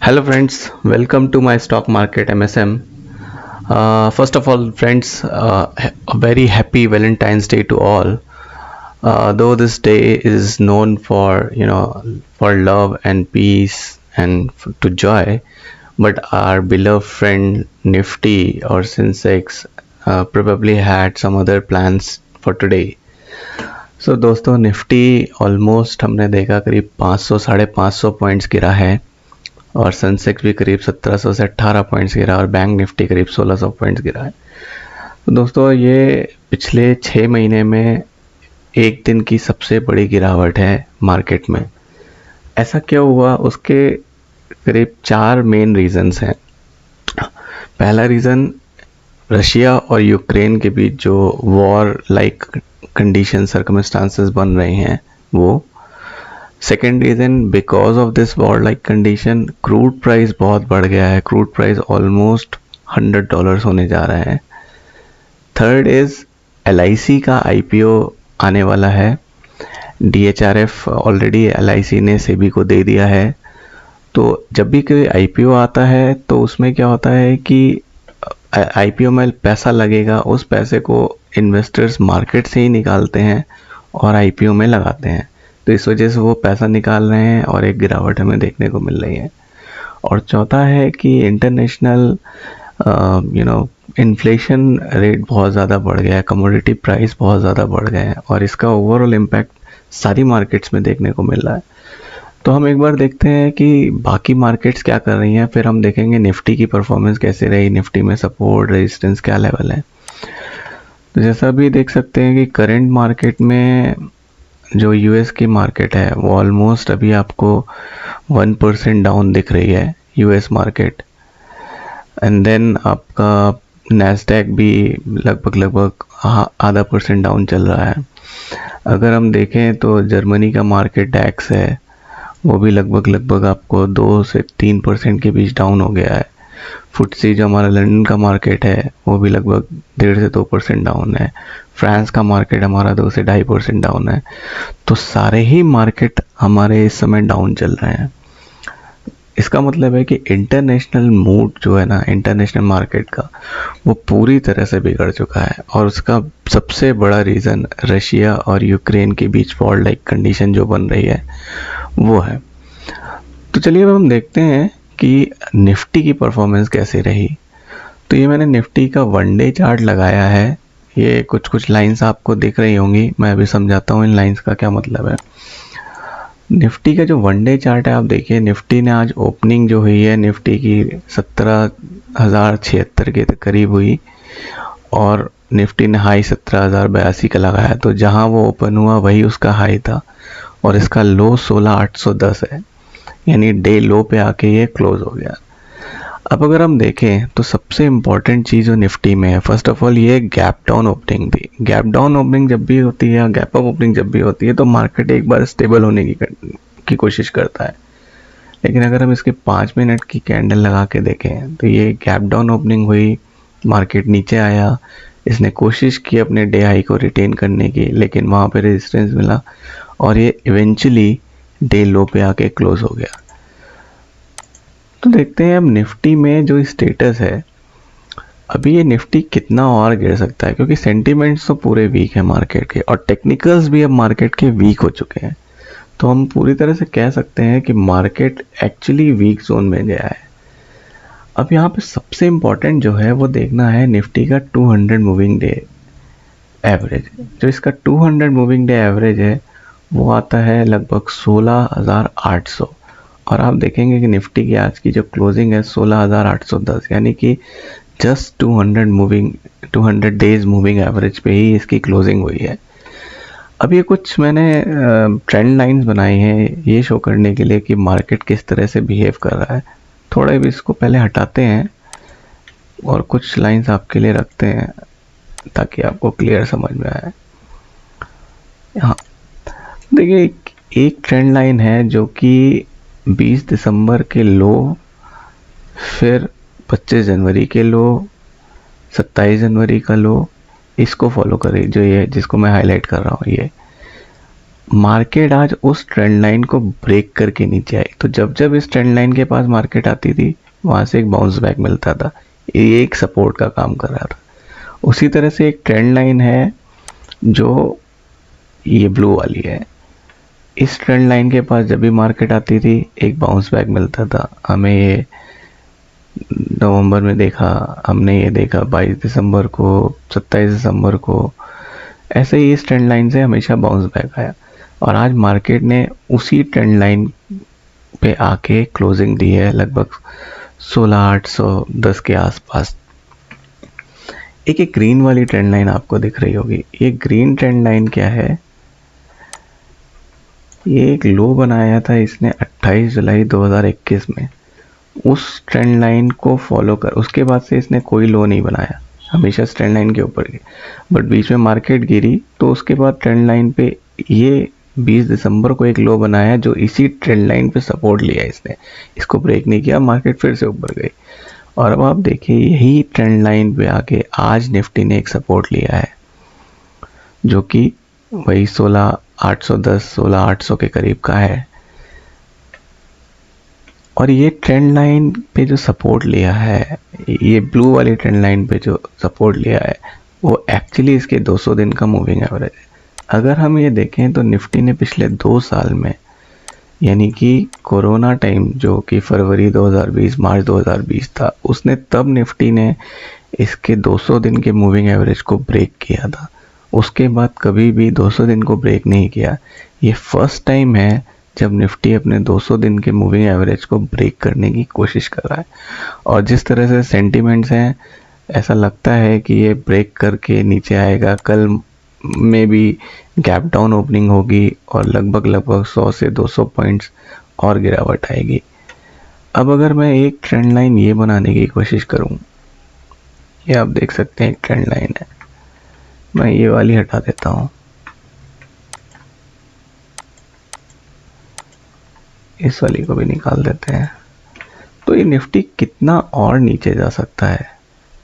Hello friends, welcome to my stock market MSM. First of all, friends, a very happy Valentine's Day to all. Though this day is known for for love and peace and to joy, but our beloved friend Nifty or Sensex probably had some other plans for today. So दोस्तों Nifty almost हमने देखा करीब 500 साढ़े 500 points गिरा है और Sensex भी करीब 1700 से 18 पॉइंट्स गिरा और बैंक निफ्टी करीब 1600 पॉइंट्स गिरा है। तो दोस्तों ये पिछले 6 महीने में एक दिन की सबसे बड़ी गिरावट है मार्केट में। ऐसा क्यों हुआ, उसके करीब 4 मेन रीजंस हैं। पहला रीज़न, रशिया और यूक्रेन के बीच जो वॉर लाइक कंडीशन सर्कमस्टांसेस बन रहे हैं वो। Second reason, because of this war like condition crude price बहुत बढ़ गया है। क्रूड प्राइस ऑलमोस्ट $100 होने जा रहा है। थर्ड इज़ LIC का IPO आने वाला है। DHRF ऑलरेडी LIC ने सेबी को दे दिया है। तो जब भी कोई IPO आता है तो उसमें क्या होता है कि IPO में पैसा लगेगा, उस पैसे को इन्वेस्टर्स मार्केट से ही निकालते हैं और IPO में लगाते हैं। तो इस वजह से वो पैसा निकाल रहे हैं और एक गिरावट हमें देखने को मिल रही है। और चौथा है कि इंटरनेशनल इन्फ्लेशन रेट बहुत ज़्यादा बढ़ गया है, कमोडिटी प्राइस बहुत ज़्यादा बढ़ गए हैं और इसका ओवरऑल इम्पैक्ट सारी मार्केट्स में देखने को मिल रहा है। तो हम एक बार देखते हैं कि बाकी मार्केट्स क्या कर रही हैं, फिर हम देखेंगे निफ्टी की परफॉर्मेंस कैसे रही, निफ्टी में सपोर्ट रेजिस्टेंस क्या लेवल है। तो जैसा भी देख सकते हैं कि करंट मार्केट में जो यूएस की मार्केट है वो ऑलमोस्ट अभी आपको 1% डाउन दिख रही है यूएस मार्केट। एंड देन आपका नैस्डैक भी लगभग आधा % डाउन चल रहा है। अगर हम देखें तो जर्मनी का मार्केट डैक्स है वो भी लगभग आपको 2 से 3% के बीच डाउन हो गया है। फुटसी जो हमारा लंदन का मार्केट है वो भी लगभग 1.5 से 2% डाउन है। फ्रांस का मार्केट हमारा 2 से 2.5% डाउन है। तो सारे ही मार्केट हमारे इस समय डाउन चल रहे हैं। इसका मतलब है कि इंटरनेशनल मूड जो है ना इंटरनेशनल मार्केट का, वो पूरी तरह से बिगड़ चुका है और उसका सबसे बड़ा रीज़न रशिया और यूक्रेन के बीच वॉर लाइक कंडीशन जो बन रही है वो है। तो चलिए अब हम देखते हैं कि निफ्टी की परफॉर्मेंस कैसे रही। तो ये मैंने निफ्टी का 1 डे चार्ट लगाया है। ये कुछ लाइंस आपको दिख रही होंगी, मैं अभी समझाता हूँ इन लाइंस का क्या मतलब है। निफ्टी का जो 1 डे चार्ट है, आप देखिए निफ्टी ने आज ओपनिंग जो हुई है निफ्टी की 17,076 के करीब हुई और निफ्टी ने हाई 17,082 का लगाया। तो जहां वो ओपन हुआ वही उसका हाई था और इसका लो 16,810 है, यानी डे लो पे आके ये क्लोज हो गया। अब अगर हम देखें तो सबसे इम्पॉर्टेंट चीज़ जो निफ्टी में है, फर्स्ट ऑफ ऑल ये गैप डाउन ओपनिंग थी। गैप डाउन ओपनिंग जब भी होती है या गैप अप ओपनिंग जब भी होती है तो मार्केट एक बार स्टेबल होने की कोशिश करता है। लेकिन अगर हम इसके 5 मिनट की कैंडल लगा के देखें तो ये गैप डाउन ओपनिंग हुई, मार्केट नीचे आया, इसने कोशिश की अपने डे हाई को रिटेन करने की, लेकिन वहाँ पे रेजिस्टेंस मिला और ये इवेंचुअली डे लो पे आके क्लोज हो गया। तो देखते हैं अब निफ्टी में जो स्टेटस है, अभी ये निफ्टी कितना और गिर सकता है, क्योंकि सेंटिमेंट्स तो पूरे वीक है मार्केट के और टेक्निकल्स भी अब मार्केट के वीक हो चुके हैं। तो हम पूरी तरह से कह सकते हैं कि मार्केट एक्चुअली वीक जोन में गया है। अब यहाँ पे सबसे इम्पॉर्टेंट जो है वो देखना है निफ्टी का 200 मूविंग डे एवरेज। जो इसका 200 मूविंग डे एवरेज है वो आता है लगभग 16,800 और आप देखेंगे कि निफ्टी की आज की जो क्लोजिंग है 16,810, यानी कि जस्ट 200 डेज मूविंग एवरेज पे ही इसकी क्लोजिंग हुई है। अब ये कुछ मैंने ट्रेंड लाइंस बनाई हैं ये शो करने के लिए कि मार्केट किस तरह से बिहेव कर रहा है। थोड़ा भी इसको पहले हटाते हैं और कुछ लाइंस आपके लिए रखते हैं ताकि आपको क्लियर समझ में आए। हाँ देखिए, एक ट्रेंड लाइन है जो कि 20 दिसंबर के लो, फिर 25 जनवरी के लो, 27 जनवरी का लो, इसको फॉलो करें, जो ये जिसको मैं हाईलाइट कर रहा हूँ। ये मार्केट आज उस ट्रेंड लाइन को ब्रेक करके नीचे आई, तो जब जब इस ट्रेंड लाइन के पास मार्केट आती थी वहाँ से एक बाउंस बैक मिलता था, ये एक सपोर्ट का काम कर रहा था। उसी तरह से एक ट्रेंड लाइन है जो ये ब्लू वाली है, इस ट्रेंड लाइन के पास जब भी मार्केट आती थी एक बाउंस बैक मिलता था। हमें ये नवंबर में देखा, हमने ये देखा 22 दिसंबर को, 27 दिसंबर को, ऐसे ही इस ट्रेंड लाइन से हमेशा बाउंस बैक आया। और आज मार्केट ने उसी ट्रेंड लाइन पे आके क्लोजिंग दी है लगभग 16,810 के आसपास। एक ग्रीन वाली ट्रेंड लाइन आपको दिख रही होगी, ये ग्रीन ट्रेंड लाइन क्या है, ये एक लो बनाया था इसने 28 जुलाई 2021 में। उस ट्रेंड लाइन को फॉलो कर उसके बाद से इसने कोई लो नहीं बनाया, हमेशा ट्रेंड लाइन के ऊपर गई। बट बीच में मार्केट गिरी तो उसके बाद ट्रेंड लाइन पे ये 20 दिसंबर को एक लो बनाया जो इसी ट्रेंड लाइन पे सपोर्ट लिया इसने, इसको ब्रेक नहीं किया, मार्केट फिर से ऊपर गई। और अब आप देखिए यही ट्रेंड लाइन पे आके आज निफ्टी ने एक सपोर्ट लिया है जो कि वही 16,810 16,800 के करीब का है। और ये ट्रेंड लाइन पे जो सपोर्ट लिया है, ये ब्लू वाली ट्रेंड लाइन पे जो सपोर्ट लिया है वो एक्चुअली इसके 200 दिन का मूविंग एवरेज है। अगर हम ये देखें तो निफ्टी ने पिछले 2 साल में, यानी कि कोरोना टाइम जो कि फरवरी 2020 मार्च 2020 था, उसने तब निफ्टी ने इसके 200 दिन के मूविंग एवरेज को ब्रेक किया था। उसके बाद कभी भी 200 दिन को ब्रेक नहीं किया। ये फर्स्ट टाइम है जब निफ्टी अपने 200 दिन के मूविंग एवरेज को ब्रेक करने की कोशिश कर रहा है। और जिस तरह से सेंटिमेंट्स हैं, ऐसा लगता है कि ये ब्रेक करके नीचे आएगा। कल में भी गैप डाउन ओपनिंग होगी और लगभग 100 से 200 पॉइंट्स और गिरावट आएगी। अब अगर मैं एक ट्रेंड लाइन ये बनाने की कोशिश करूं, ये आप देख सकते हैं एक ट्रेंड लाइन है, मैं ये वाली हटा देता हूं, इस वाली को भी निकाल देते हैं। तो ये निफ्टी कितना और नीचे जा सकता है,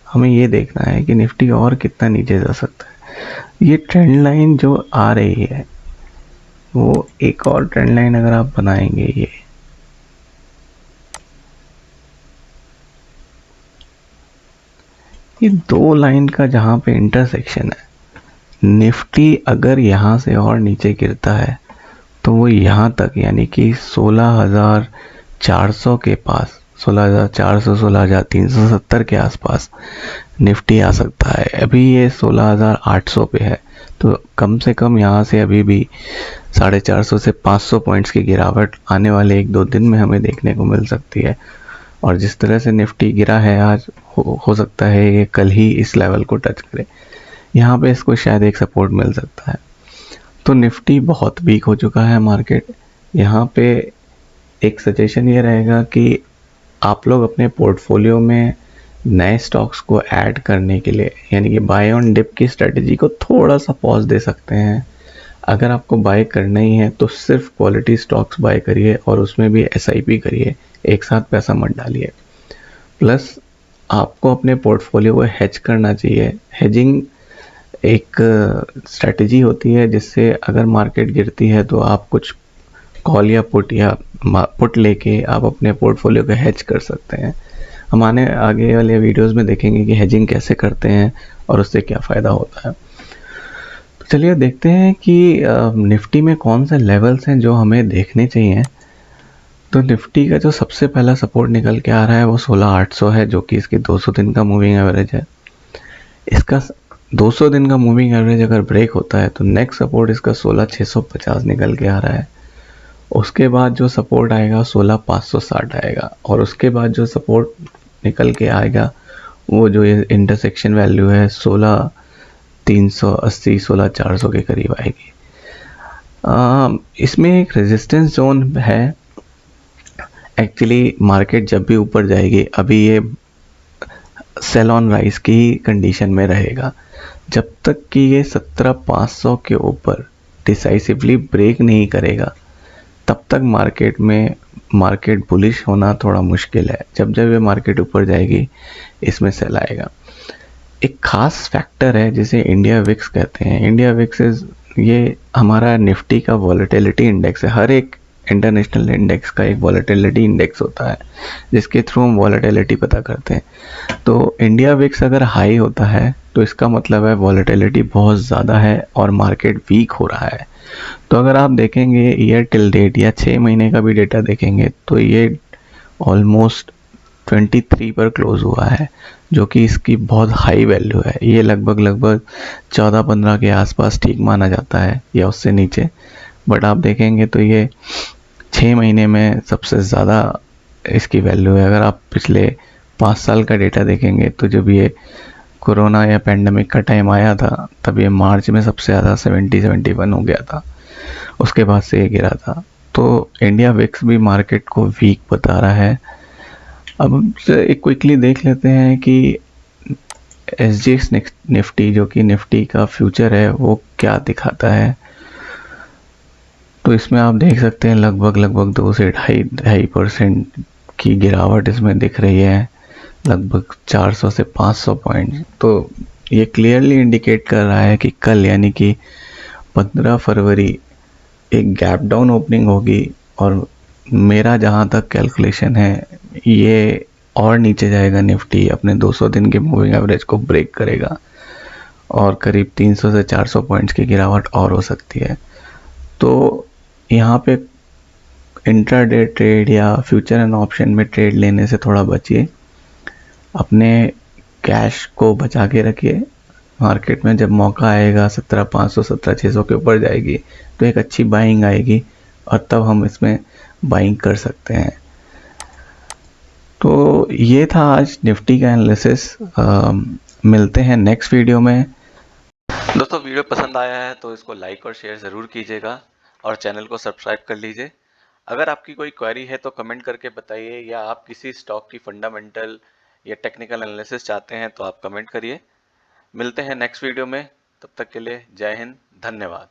हमें ये देखना है कि निफ्टी और कितना नीचे जा सकता है। ये ट्रेंड लाइन जो आ रही है वो एक और ट्रेंड लाइन अगर आप बनाएंगे, ये 2 लाइन का जहां पे इंटरसेक्शन है, निफ्टी अगर यहां से और नीचे गिरता है तो वो यहाँ तक, यानी कि 16,400 के पास, 16,400 16,370 के आसपास निफ्टी आ सकता है। अभी ये 16,800 पे है, तो कम से कम यहाँ से अभी भी 450 से 500 पॉइंट्स की गिरावट आने वाले 1-2 दिन में हमें देखने को मिल सकती है। और जिस तरह से निफ्टी गिरा है आज, हो सकता है ये कल ही इस लेवल को टच करे, यहाँ पे इसको शायद एक सपोर्ट मिल सकता है। तो निफ्टी बहुत वीक हो चुका है मार्केट। यहाँ पे एक सजेशन ये रहेगा कि आप लोग अपने पोर्टफोलियो में नए स्टॉक्स को ऐड करने के लिए, यानी कि बाय ऑन डिप की स्ट्रेटजी को थोड़ा सा पॉज दे सकते हैं। अगर आपको बाय करना ही है तो सिर्फ क्वालिटी स्टॉक्स बाय करिए और उसमें भी SIP करिए, एक साथ पैसा मत डालिए। प्लस आपको अपने पोर्टफोलियो को हेज करना चाहिए। हेजिंग एक स्ट्रेटजी होती है जिससे अगर मार्केट गिरती है तो आप कुछ कॉल या पुट लेके आप अपने पोर्टफोलियो को हेज कर सकते हैं। हम आगे वाले वीडियोस में देखेंगे कि हेजिंग कैसे करते हैं और उससे क्या फ़ायदा होता है। तो चलिए देखते हैं कि निफ्टी में कौन से लेवल्स हैं जो हमें देखने चाहिए। तो निफ्टी का जो सबसे पहला सपोर्ट निकल के आ रहा है वो 16,800 है, जो कि इसकी 200 दिन का मूविंग एवरेज है। इसका 200 दिन का मूविंग एवरेज अगर ब्रेक होता है तो नेक्स्ट सपोर्ट इसका 16,650 निकल के आ रहा है। उसके बाद जो सपोर्ट आएगा 16,560 आएगा, और उसके बाद जो सपोर्ट निकल के आएगा वो जो ये इंटरसेक्शन वैल्यू है 16,380 16,400 के करीब आएगी। इसमें एक रेजिस्टेंस जोन है। एक्चुअली मार्केट जब भी ऊपर जाएगी, अभी ये सेल ऑन राइज की कंडीशन में रहेगा, जब तक कि ये 17,500 के ऊपर डिसाइसिवली ब्रेक नहीं करेगा तब तक मार्केट बुलिश होना थोड़ा मुश्किल है। जब ये मार्केट ऊपर जाएगी इसमें सेल आएगा। एक खास फैक्टर है जिसे इंडिया विक्स कहते हैं। इंडिया विक्स इज ये हमारा निफ्टी का वॉलेटिलिटी इंडेक्स है। हर एक इंटरनेशनल इंडेक्स का एक वॉलेटिलिटी इंडेक्स होता है जिसके थ्रू हम वॉलेटिलिटी पता करते हैं। तो इंडिया विक्स अगर हाई होता है तो इसका मतलब है वॉलेटिलिटी बहुत ज़्यादा है और मार्केट वीक हो रहा है। तो अगर आप देखेंगे ईयर टिल डेट या 6 महीने का भी डेटा देखेंगे तो ये ऑलमोस्ट 23 पर क्लोज हुआ है, जो कि इसकी बहुत हाई वैल्यू है। ये लगभग 14-15 के आसपास ठीक माना जाता है या उससे नीचे। बट आप देखेंगे तो ये 6 महीने में सबसे ज़्यादा इसकी वैल्यू है। अगर आप पिछले 5 साल का डेटा देखेंगे तो जब ये कोरोना या पेंडेमिक का टाइम आया था तब ये मार्च में सबसे ज़्यादा 70-71 हो गया था, उसके बाद से ये गिरा था। तो इंडिया विक्स भी मार्केट को वीक बता रहा है। अब हम एक क्विकली देख लेते हैं कि एसजीएक्स निफ्टी, जो कि निफ्टी का फ्यूचर है, वो क्या दिखाता है। तो इसमें आप देख सकते हैं लगभग 2 से ढाई परसेंट की गिरावट इसमें दिख रही है, लगभग 400 से 500 पॉइंट। तो ये क्लियरली इंडिकेट कर रहा है कि कल यानी कि 15 फरवरी एक गैप डाउन ओपनिंग होगी और मेरा जहाँ तक कैलकुलेशन है ये और नीचे जाएगा, निफ्टी अपने 200 दिन के मूविंग एवरेज को ब्रेक करेगा और करीब 300 से 400 पॉइंट्स की गिरावट और हो सकती है। तो यहाँ पे इंट्राडे ट्रेड या फ्यूचर एंड ऑप्शन में ट्रेड लेने से थोड़ा बचिए, अपने कैश को बचा के रखिए। मार्केट में जब मौका आएगा 17,500 17,600 के ऊपर जाएगी तो एक अच्छी बाइंग आएगी और तब हम इसमें बाइंग कर सकते हैं। तो ये था आज निफ्टी का एनालिसिस। मिलते हैं नेक्स्ट वीडियो में। दोस्तों, वीडियो पसंद आया है तो इसको लाइक और शेयर ज़रूर कीजिएगा और चैनल को सब्सक्राइब कर लीजिए। अगर आपकी कोई क्वेरी है तो कमेंट करके बताइए, या आप किसी स्टॉक की फंडामेंटल या टेक्निकल एनालिसिस चाहते हैं तो आप कमेंट करिए। मिलते हैं नेक्स्ट वीडियो में, तब तक के लिए जय हिंद, धन्यवाद।